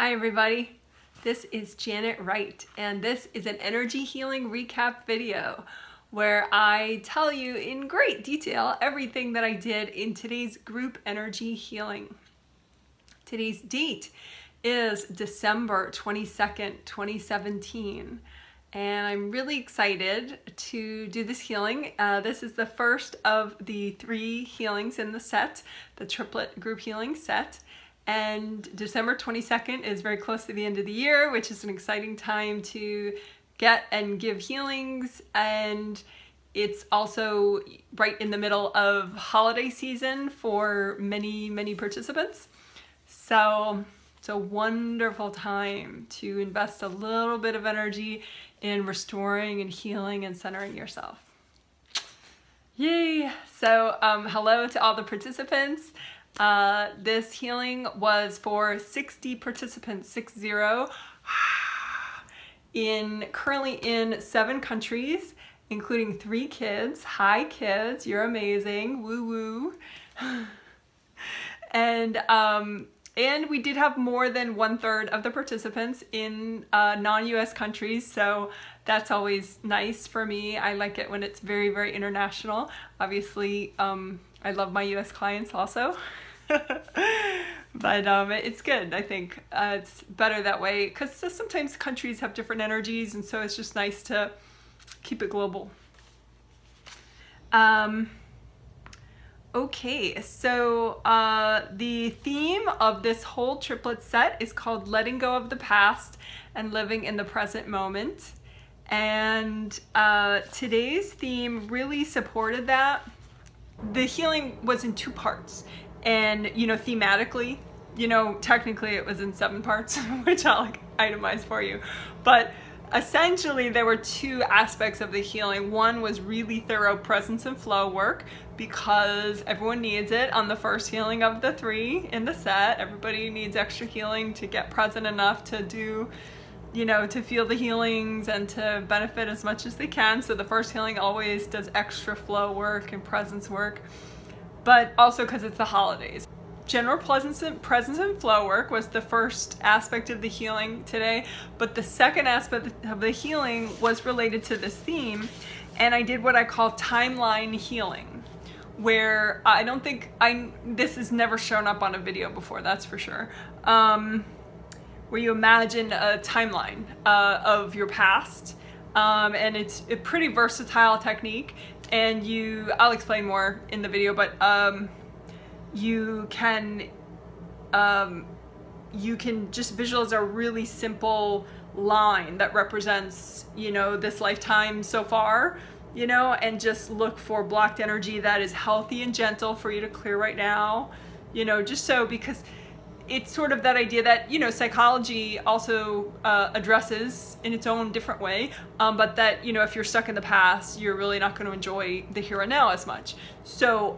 Hi everybody, this is Janet Wright and this is an energy healing recap video where I tell you in great detail everything that I did in today's group energy healing. Today's date is December 22nd, 2017 and I'm really excited to do this healing. This is the first of the 3 healings in the set, the triplet group healing set. And December 22nd is very close to the end of the year, which is an exciting time to get and give healings. And it's also right in the middle of holiday season for many, many participants. So it's a wonderful time to invest a little bit of energy in restoring and healing and centering yourself. Yay! So hello to all the participants. This healing was for 60 participants, 60, currently in 7 countries, including 3 kids. Hi kids, you're amazing, woo woo. And we did have more than 1/3 of the participants in non-US countries, so that's always nice for me. I like it when it's very, very international. Obviously, I love my US clients also. But it's good. I think it's better that way because sometimes countries have different energies, and so it's just nice to keep it global. Okay, so the theme of this whole triplet set is called letting go of the past and living in the present moment. And today's theme really supported that. The healing was in 2 parts. And, thematically, technically it was in 7 parts, which I'll itemize for you. But essentially there were 2 aspects of the healing. One was really thorough presence and flow work because everyone needs it on the first healing of the 3 in the set. Everybody needs extra healing to get present enough to do, to feel the healings and to benefit as much as they can. So the first healing always does extra flow work and presence work. But also because it's the holidays. General presence and flow work was the first aspect of the healing today, but the second aspect of the healing was related to this theme, and I did what I call timeline healing, where this has never shown up on a video before, that's for sure, where you imagine a timeline of your past, and it's a pretty versatile technique. And I'll explain more in the video, but you can just visualize a really simple line that represents, this lifetime so far, and just look for blocked energy that is healthy and gentle for you to clear right now, just so, because it's sort of that idea that, psychology also addresses in its own different way, but that, if you're stuck in the past, you're really not going to enjoy the here and now as much. So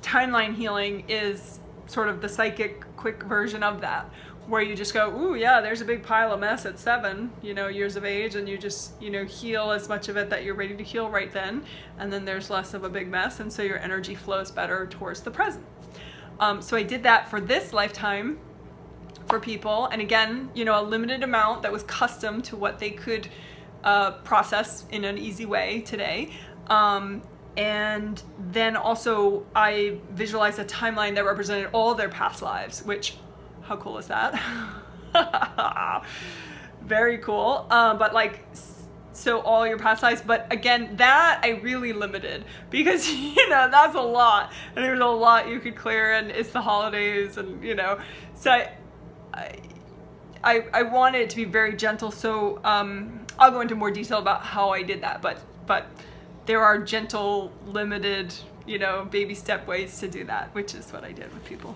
timeline healing is sort of the psychic quick version of that, where you just go, ooh, yeah, there's a big pile of mess at 7, years of age, and you just, heal as much of it that you're ready to heal right then, and then there's less of a big mess, and so your energy flows better towards the present. So I did that for this lifetime for people, and again, a limited amount that was custom to what they could process in an easy way today. And then also I visualized a timeline that represented all their past lives, which, how cool is that? Very cool. But so all your past lives, but again, that I really limited because, that's a lot, and there's a lot you could clear, and it's the holidays, and, so I wanted it to be very gentle, so I'll go into more detail about how I did that, but there are gentle, limited, baby step ways to do that, which is what I did with people.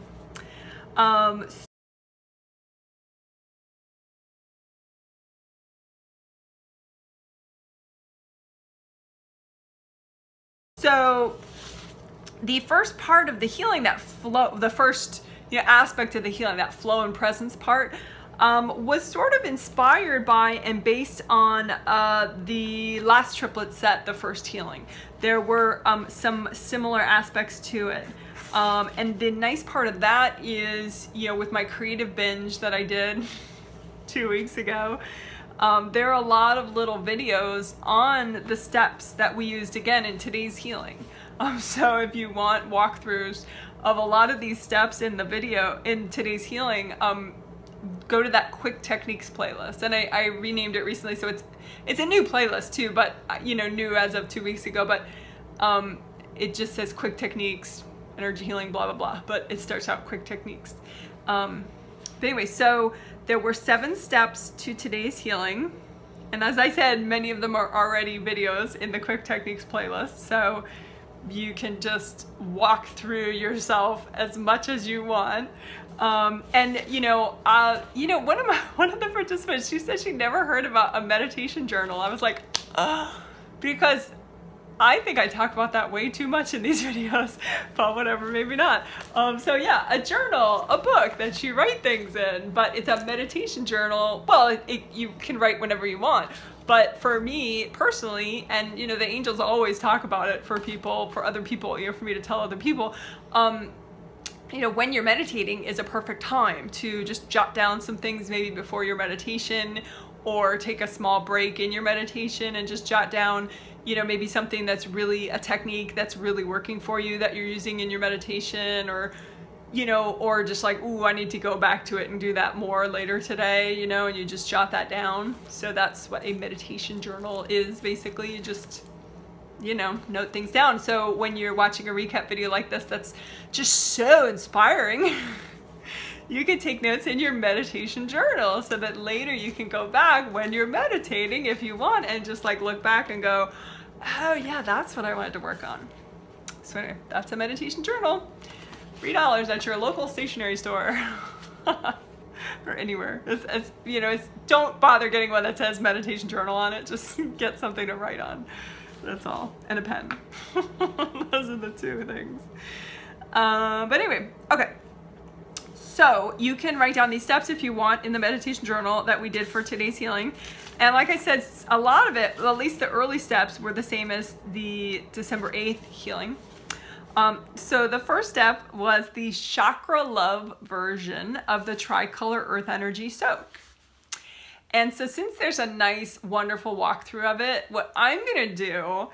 So the first part of the healing, that flow, the first aspect of the healing, that flow and presence part, was sort of inspired by and based on the last triplet set, the first healing. There were some similar aspects to it. And the nice part of that is, you know, with my creative binge that I did 2 weeks ago, there are a lot of little videos on the steps that we used again in today's healing. So if you want walkthroughs of a lot of these steps in the video in today's healing, go to that quick techniques playlist. And I renamed it recently, so it's a new playlist too, but you know, new as of 2 weeks ago, but it just says quick techniques, energy healing, blah, blah, blah, but it starts out quick techniques. But anyway, so there were 7 steps to today's healing. And as I said, many of them are already videos in the quick techniques playlist. So you can just walk through yourself as much as you want. And you know, one of the participants, she said she never heard about a meditation journal. I was like, because I think I talk about that way too much in these videos, but whatever, maybe not. So yeah, a journal, a book that you write things in, but it's a meditation journal. Well, you can write whenever you want, but for me personally, and you know, the angels always talk about it for people, for other people, you know, for me to tell other people, you know, when you're meditating is a perfect time to just jot down some things maybe before your meditation, or take a small break in your meditation and just jot down, you know, maybe something that's really a technique that's really working for you that you're using in your meditation, or, you know, or just like, ooh, I need to go back to it and do that more later today, you know, and you just jot that down. So that's what a meditation journal is, basically. You just, you know, note things down. So when you're watching a recap video like this, that's just so inspiring. You can take notes in your meditation journal so that later you can go back when you're meditating if you want and just like look back and go, oh yeah, that's what I wanted to work on. So anyway, that's a meditation journal. $3 at your local stationery store. Or anywhere. It's, you know, don't bother getting one that says meditation journal on it. Just get something to write on. That's all. And a pen. Those are the 2 things. But anyway, okay. So you can write down these steps if you want in the meditation journal that we did for today's healing. And like I said, a lot of it, well, at least the early steps, were the same as the December 8th healing. So the first step was the Chakra Love version of the Tricolor Earth Energy Soak. And so since there's a nice, wonderful walkthrough of it, what I'm gonna do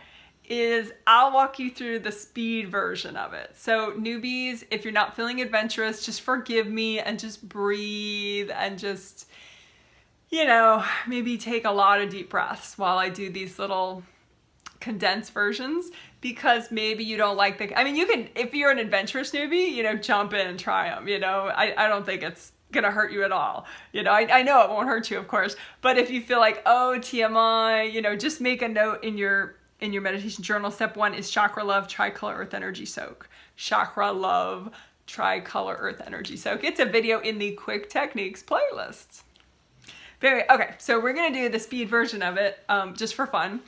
is I'll walk you through the speed version of it. So newbies, if you're not feeling adventurous, just forgive me and just breathe and just, you know, maybe take a lot of deep breaths while I do these little condensed versions, because maybe you don't like I mean, you can, if you're an adventurous newbie, you know, jump in and try them, you know, I don't think it's gonna hurt you at all. You know, I know it won't hurt you, of course, but if you feel like, oh, TMI, you know, just make a note in your meditation journal. Step 1 is Chakra Love Tricolor Earth Energy Soak. Chakra Love Tricolor Earth Energy Soak. It's a video in the Quick Techniques playlist. Okay, so we're gonna do the speed version of it just for fun,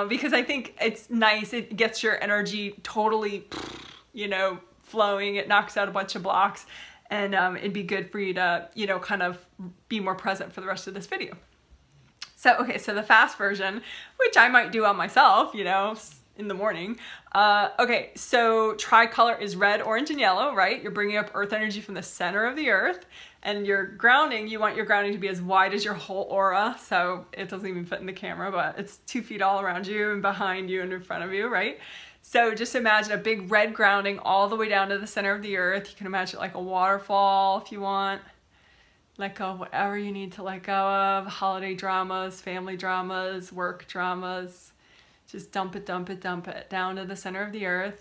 because I think it's nice. It gets your energy totally, you know, flowing. It knocks out a bunch of blocks, and it'd be good for you to, you know, kind of be more present for the rest of this video. So, okay, so the fast version, which I might do on myself, you know, in the morning. Okay, so tricolor is red, orange, and yellow, right? You're bringing up earth energy from the center of the earth, and you're grounding. You want your grounding to be as wide as your whole aura, so it doesn't even fit in the camera, but it's 2 feet all around you and behind you and in front of you, right? So just imagine a big red grounding all the way down to the center of the earth. You can imagine it like a waterfall if you want. Let go of whatever you need to let go of. Holiday dramas, family dramas, work dramas. Just dump it, dump it, dump it down to the center of the earth,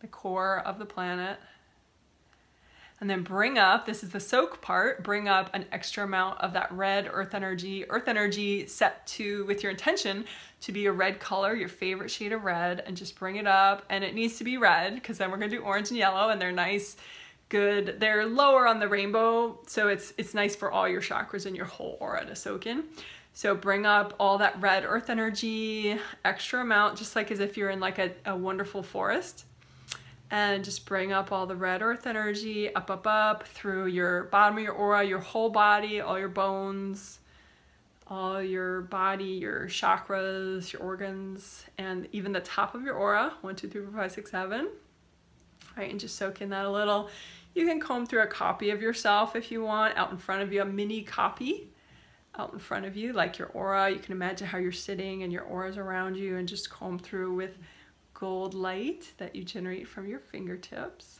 the core of the planet. And then bring up, this is the soak part, bring up an extra amount of that red earth energy set to, with your intention to be a red color, your favorite shade of red, and just bring it up. And it needs to be red, because then we're gonna do orange and yellow, and they're nice, good. They're lower on the rainbow, so it's nice for all your chakras and your whole aura to soak in. So bring up all that red earth energy, extra amount, just like as if you're in like a wonderful forest. And just bring up all the red earth energy up, up, up through your bottom of your aura, your whole body, all your bones, all your body, your chakras, your organs, and even the top of your aura, 1, 2, 3, 4, 5, 6, 7. right? And just soak in that a little. You can comb through a copy of yourself if you want, out in front of you, a mini copy out in front of you, like your aura. You can imagine how you're sitting and your aura's around you, and just comb through with gold light that you generate from your fingertips.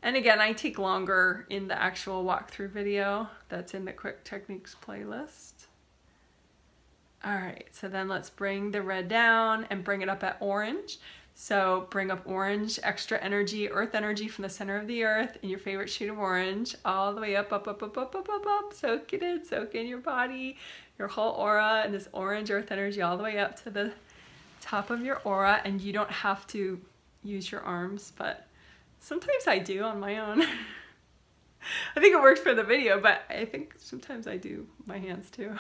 And again, I take longer in the actual walkthrough video that's in the Quick Techniques playlist. All right, so then let's bring the red down and bring it up at orange. So bring up orange, extra energy, earth energy from the center of the earth in your favorite shade of orange, all the way up, up, up, up, up, up, up, up. Soak it in, soak in your body, your whole aura, and this orange earth energy all the way up to the top of your aura. And you don't have to use your arms, but sometimes I do on my own. I think it works for the video, but I think sometimes I do my hands too.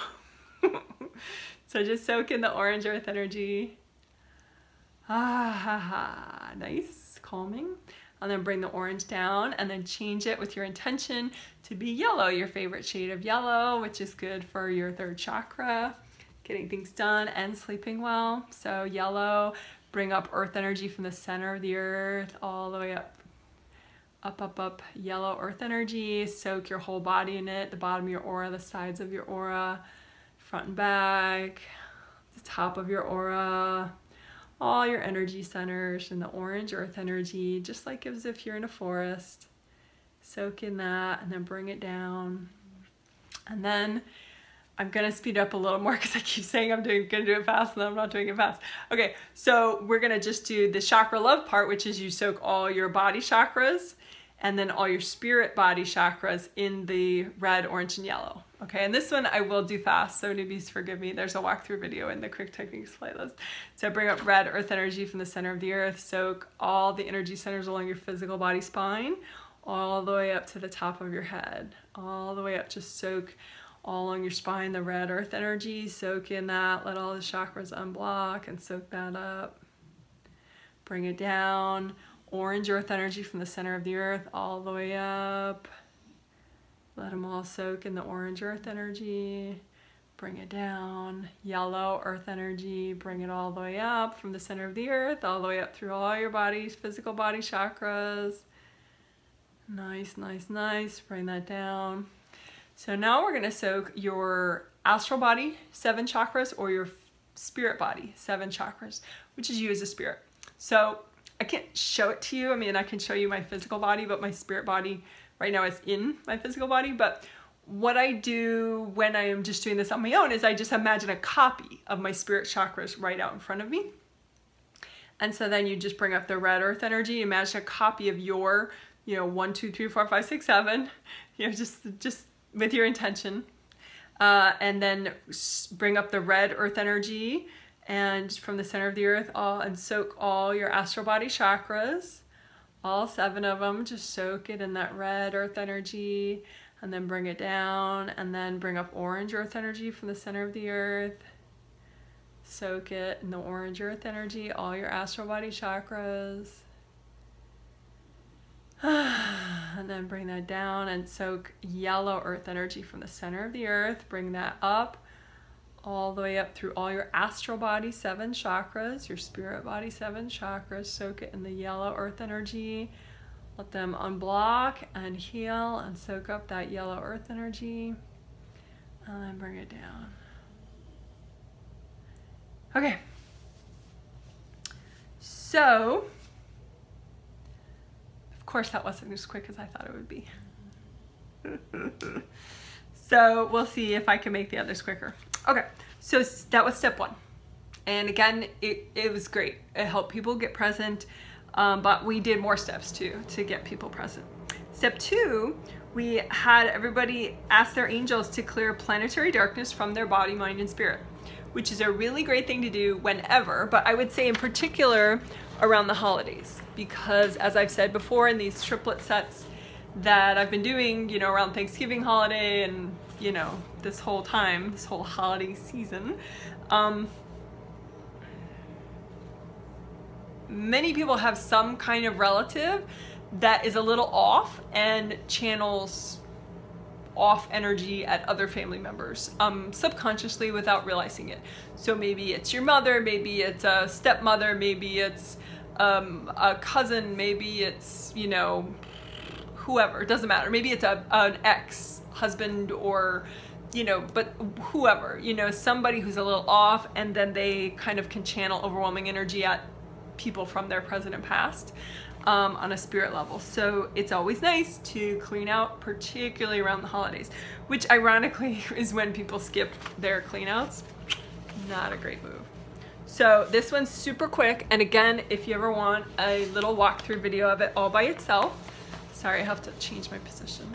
So just soak in the orange earth energy. Ah, ha, ha. Nice, calming. And then bring the orange down and then change it with your intention to be yellow, your favorite shade of yellow, which is good for your third chakra, getting things done and sleeping well. So yellow, bring up earth energy from the center of the earth all the way up, up, up, up. Yellow earth energy, soak your whole body in it, the bottom of your aura, the sides of your aura, front and back, the top of your aura, all your energy centers, and the orange earth energy, just like as if you're in a forest. Soak in that and then bring it down. And then I'm gonna speed up a little more because I keep saying I'm gonna do it fast and then I'm not doing it fast. Okay, so we're gonna just do the Chakra Love part, which is you soak all your body chakras and then all your spirit body chakras in the red, orange, and yellow. Okay, and this one I will do fast, so newbies forgive me. There's a walkthrough video in the Quick Techniques playlist. So bring up red earth energy from the center of the earth, soak all the energy centers along your physical body spine, all the way up to the top of your head, all the way up, just soak all along your spine, the red earth energy, soak in that, let all the chakras unblock and soak that up. Bring it down, orange earth energy from the center of the earth, all the way up. Let them all soak in the orange earth energy. Bring it down. Yellow earth energy. Bring it all the way up from the center of the earth, all the way up through all your body's physical body chakras. Nice, nice, nice. Bring that down. So now we're going to soak your astral body, 7 chakras, or your spirit body, 7 chakras, which is you as a spirit. So I can't show it to you. I mean, I can show you my physical body, but my spirit body right now is in my physical body. But what I do when I am just doing this on my own is I just imagine a copy of my spirit chakras right out in front of me. And so then you just bring up the red earth energy, imagine a copy of your, 1, 2, 3, 4, 5, 6, 7, just with your intention. And then bring up the red earth energy and from the center of the earth, and soak all your astral body chakras. All 7 of them, just soak it in that red earth energy and then bring it down, and then bring up orange earth energy from the center of the earth. Soak it in the orange earth energy, all your astral body chakras. And then bring that down and soak yellow earth energy from the center of the earth. Bring that up, all the way up through all your astral body 7 chakras, your spirit body 7 chakras. Soak it in the yellow earth energy. Let them unblock and heal and soak up that yellow earth energy. And then bring it down. Okay. So, of course that wasn't as quick as I thought it would be. So we'll see if I can make the others quicker. Okay, so that was step 1. And again, it was great. It helped people get present, but we did more steps too to get people present. Step 2, we had everybody ask their angels to clear planetary darkness from their body, mind, and spirit, which is a really great thing to do whenever, but I would say in particular around the holidays, because as I've said before in these triplet sets that I've been doing, around Thanksgiving holiday and, this whole time, this whole holiday season, many people have some kind of relative that is a little off and channels off energy at other family members, subconsciously without realizing it. So maybe it's your mother, maybe it's a stepmother, maybe it's a cousin, maybe it's, you know, whoever, it doesn't matter. Maybe it's an ex-husband or, you know, but whoever, you know, somebody who's a little off, and then they kind of can channel overwhelming energy at people from their present and past on a spirit level. So it's always nice to clean out, particularly around the holidays, which ironically is when people skip their clean outs. Not a great move. So this one's super quick, and again, if you ever want a little walkthrough video of it all by itself, sorry, I have to change my position.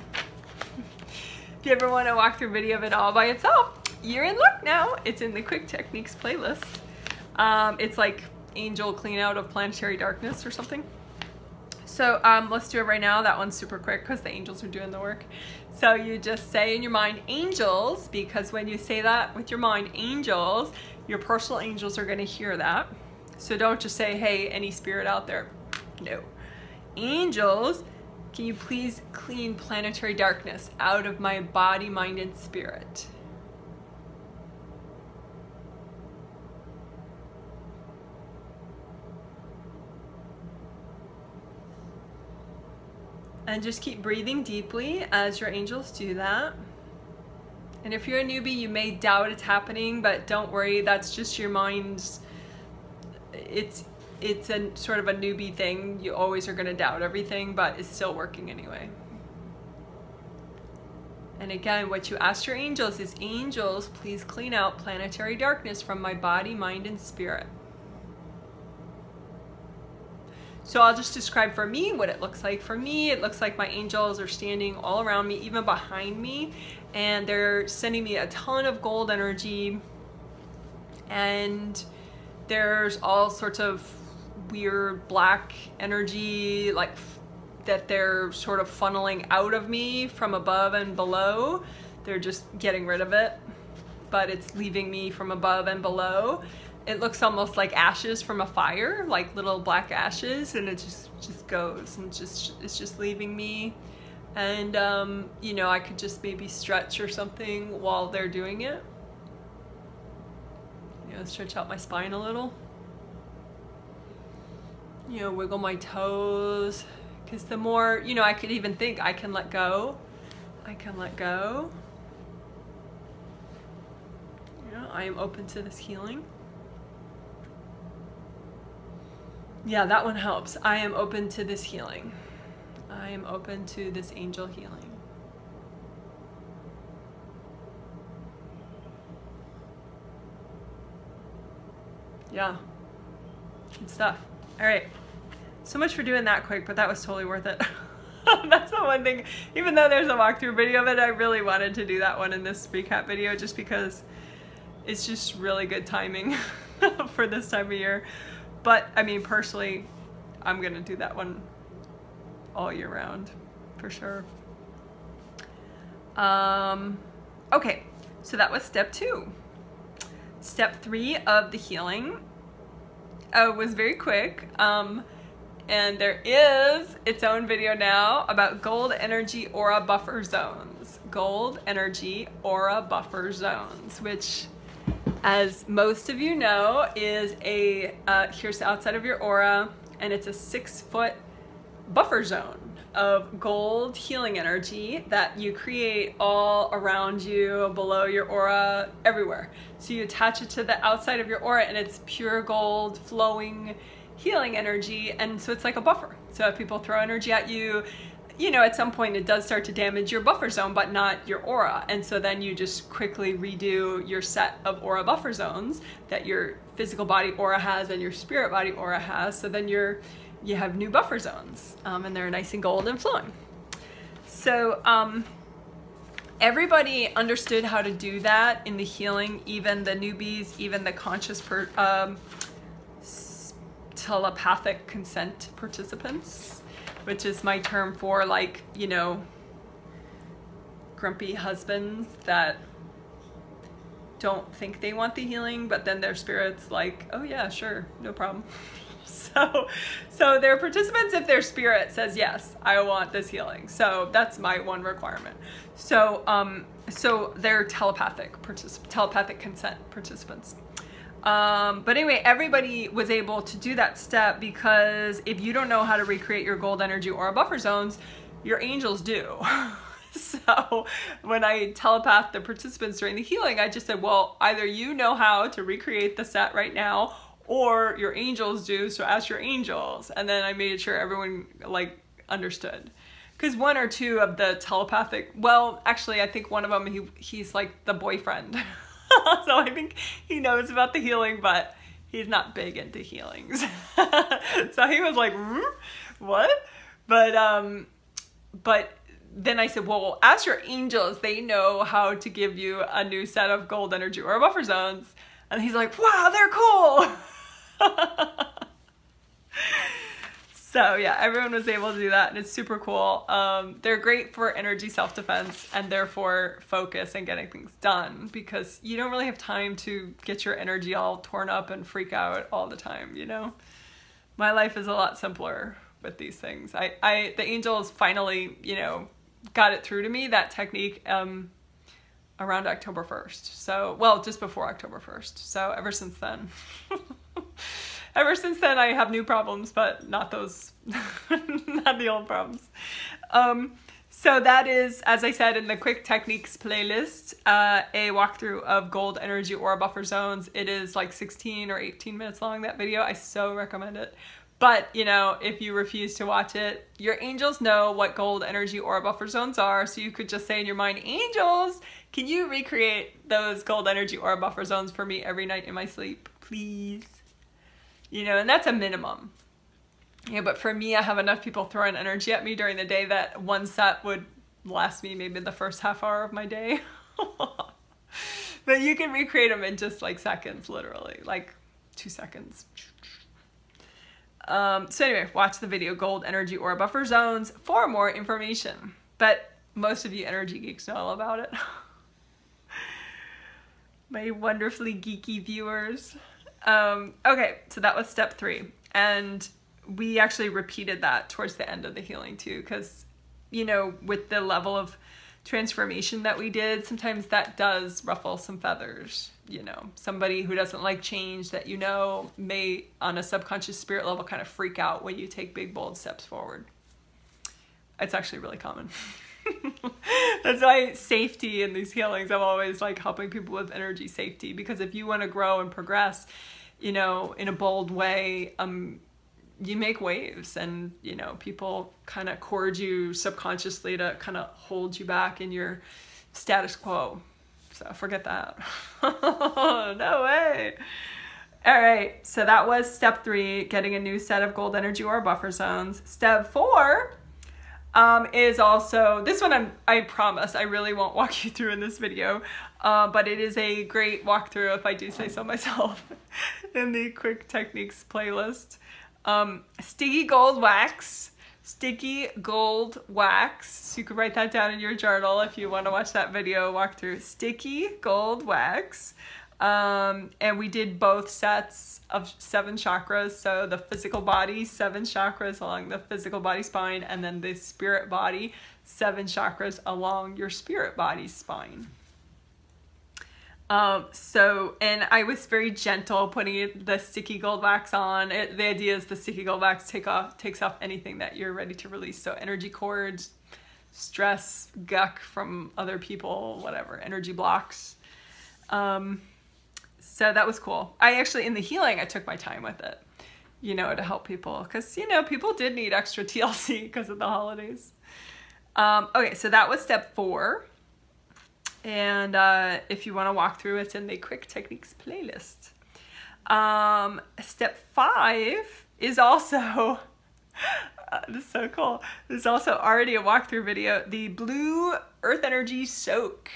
If you ever want a walkthrough video of it all by itself, you're in luck now. It's in the Quick Techniques playlist. It's like Angel Clean Out of Planetary Darkness or something. So let's do it right now. That one's super quick because the angels are doing the work. So you just say in your mind, angels, because when you say that with your mind, angels, your personal angels are going to hear that. So don't just say, hey, any spirit out there. No. Angels, can you please clean planetary darkness out of my body, mind, and spirit? And just keep breathing deeply as your angels do that. And if you're a newbie, you may doubt it's happening, but don't worry, that's just your mind's, it's a sort of a newbie thing. You always are going to doubt everything, but it's still working anyway. And again, what you ask your angels is, angels, please clean out planetary darkness from my body, mind, and spirit. So I'll just describe for me what it looks like. For me, it looks like my angels are standing all around me, even behind me, and they're sending me a ton of gold energy, and there's all sorts of weird black energy like that they're sort of funneling out of me from above and below. They're just getting rid of it, but it's leaving me from above and below. It looks almost like ashes from a fire, like little black ashes, and it just goes and it's just leaving me. And you know, I could just maybe stretch or something while they're doing it. You know, stretch out my spine a little. You know, wiggle my toes, because the more, you know, I could even think I can let go. I can let go. You know, I am open to this healing. Yeah, that one helps. I am open to this healing. I am open to this angel healing. Yeah, good stuff. All right, so much for doing that quick, but that was totally worth it. That's the one thing, even though there's a walkthrough video of it, I really wanted to do that one in this recap video just because it's just really good timing for this time of year. But I mean, personally, I'm gonna do that one all year round for sure. Okay, so that was step 2. Step 3 of the healing was very quick. And there is its own video now about gold energy aura buffer zones. Gold energy aura buffer zones, which, as most of you know, is here's the outside of your aura, and it's a 6-foot buffer zone of gold healing energy that you create all around you, below your aura, everywhere. So you attach it to the outside of your aura, and it's pure gold flowing healing energy, and so it's like a buffer. So if people throw energy at you, you know, at some point it does start to damage your buffer zone, but not your aura. And so then you just quickly redo your set of aura buffer zones that your physical body aura has and your spirit body aura has. So then you have new buffer zones, and they're nice and gold and flowing. So everybody understood how to do that in the healing, even the newbies, even the conscious telepathic consent participants, which is my term for, like, you know, grumpy husbands that don't think they want the healing, but then their spirit's like, oh yeah, sure, no problem. So they're participants if their spirit says, yes, I want this healing. So that's my one requirement. So they're telepathic consent participants. But anyway, everybody was able to do that step because if you don't know how to recreate your gold energy aura buffer zones, your angels do. So when I telepathed the participants during the healing, I just said, well, either you know how to recreate the set right now or your angels do, so ask your angels. And then I made sure everyone like understood. Because one or two of the telepathic, well, actually, I think one of them, he's like the boyfriend. So I think he knows about the healing, but he's not big into healings. So he was like, what? But then I said, well, ask your angels. They know how to give you a new set of gold energy aura buffer zones. And he's like, wow, they're cool. So yeah, everyone was able to do that, and it's super cool. They're great for energy self-defense and therefore focus and getting things done, because you don't really have time to get your energy all torn up and freak out all the time, you know? My life is a lot simpler with these things. The angels finally, you know, got it through to me, that technique, around October 1st. So, well, just before October 1st. So ever since then. I have new problems, but not those, not the old problems. So that is, as I said, in the quick techniques playlist, a walkthrough of gold energy aura buffer zones. It is like 16 or 18 minutes long, that video. I so recommend it. But, you know, if you refuse to watch it, your angels know what gold energy aura buffer zones are. So you could just say in your mind, angels, can you recreate those gold energy aura buffer zones for me every night in my sleep, please? You know, and that's a minimum. Yeah, but for me, I have enough people throwing energy at me during the day that one set would last me maybe the first half hour of my day. But you can recreate them in just like seconds, literally, like 2 seconds. So anyway, watch the video Gold Energy Aura Buffer Zones for more information. But most of you energy geeks know all about it. My wonderfully geeky viewers. Okay, so that was step 3. And we actually repeated that towards the end of the healing too, because, you know, with the level of transformation that we did, sometimes that does ruffle some feathers. You know, somebody who doesn't like change that, you know, may on a subconscious spirit level kind of freak out when you take big, bold steps forward. It's actually really common. That's why safety in these healings, I'm always like helping people with energy safety, because if you want to grow and progress, you know, in a bold way, you make waves, and, you know, people kind of cord you subconsciously to kind of hold you back in your status quo. So forget that. No way. All right. So that was step 3, getting a new set of gold energy aura buffer zones. Step 4 is also, this one I promise I really won't walk you through in this video, but it is a great walkthrough, if I do say so myself, in the quick techniques playlist. Sticky gold wax. Sticky gold wax. So you could write that down in your journal if you want to watch that video walkthrough. Sticky gold wax. And we did both sets of 7 chakras. So the physical body, 7 chakras along the physical body spine, and then the spirit body, 7 chakras along your spirit body spine. And I was very gentle putting the sticky gold wax on. The idea is the sticky gold wax takes off anything that you're ready to release. So energy cords, stress, guck from other people, whatever, energy blocks. So that was cool. I actually, in the healing, I took my time with it, you know, to help people, because, you know, people did need extra TLC because of the holidays. Okay, so that was step 4. And if you want to walk through, it's in the quick techniques playlist. Step 5 is also, this is so cool. This is also already a walkthrough video. The blue earth energy soak.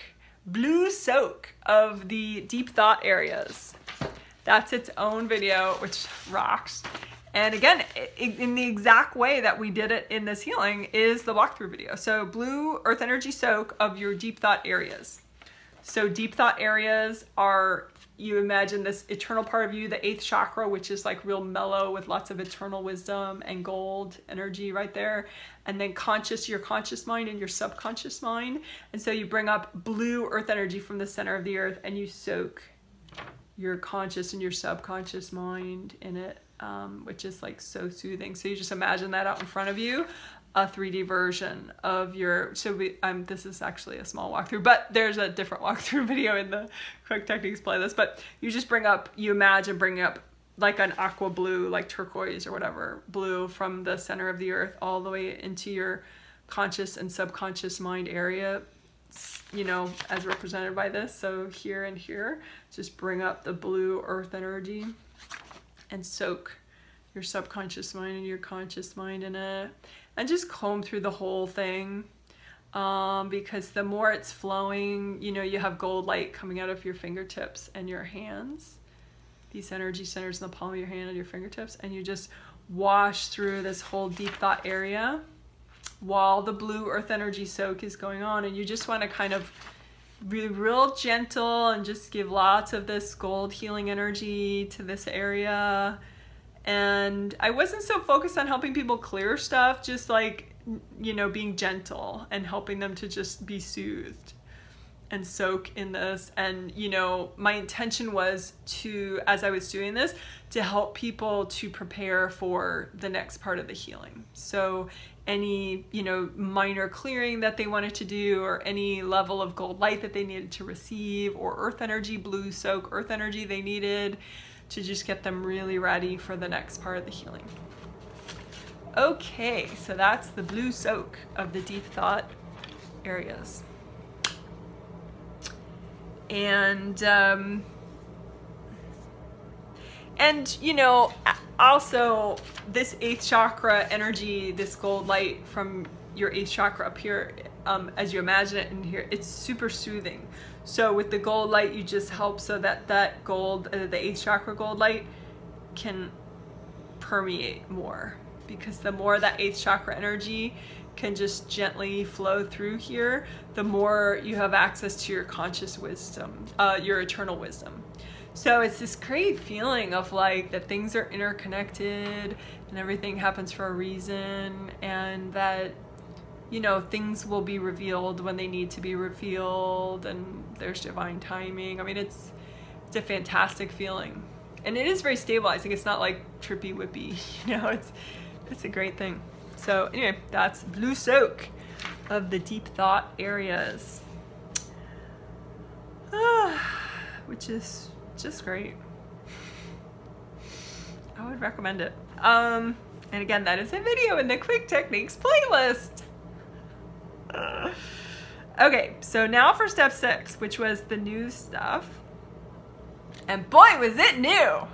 Blue soak of the deep thought areas. That's its own video, which rocks. And again, in the exact way that we did it in this healing is the walkthrough video. So blue earth energy soak of your deep thought areas. So deep thought areas are, you imagine this eternal part of you, the 8th chakra, which is like real mellow with lots of eternal wisdom and gold energy right there. And then conscious, your conscious mind and your subconscious mind. And so you bring up blue earth energy from the center of the earth and you soak your conscious and your subconscious mind in it, which is like so soothing. So you just imagine that out in front of you, a 3D version of your, this is actually a small walkthrough, but there's a different walkthrough video in the Quick Techniques playlist, but you just imagine bringing up like an aqua blue, like turquoise or whatever, blue from the center of the earth all the way into your conscious and subconscious mind area, you know, as represented by this. So here and here, just bring up the blue earth energy and soak your subconscious mind and your conscious mind in it, and just comb through the whole thing, because the more it's flowing, you know, you have gold light coming out of your fingertips and your hands, these energy centers in the palm of your hand and your fingertips, and you just wash through this whole deep thought area while the blue earth energy soak is going on. And you just want to kind of be real gentle and just give lots of this gold healing energy to this area. And I wasn't so focused on helping people clear stuff, just like, you know, being gentle and helping them to just be soothed and soak in this. And, you know, my intention was to, as I was doing this, to help people to prepare for the next part of the healing. So any, you know, minor clearing that they wanted to do, or any level of gold light that they needed to receive, or earth energy, blue soak earth energy they needed, to just get them really ready for the next part of the healing. Okay, so that's the blue soak of the deep thought areas. And you know, also this 8th chakra energy, this gold light from your 8th chakra up here, as you imagine it in here, it's super soothing. So with the gold light, you just help so that that gold, the 8th chakra gold light, can permeate more, because the more that 8th chakra energy can just gently flow through here, the more you have access to your conscious wisdom, your eternal wisdom. So it's this great feeling of like that things are interconnected and everything happens for a reason, and that, you know, things will be revealed when they need to be revealed, and there's divine timing. I mean, it's a fantastic feeling, and it is very stabilizing. It's not like trippy whippy, you know, it's a great thing. So anyway, that's blue soak of the deep thought areas, which is just great. I would recommend it. And again, that is a video in the Quick Techniques playlist. Okay, so now for step 6, which was the new stuff. And boy, was it new!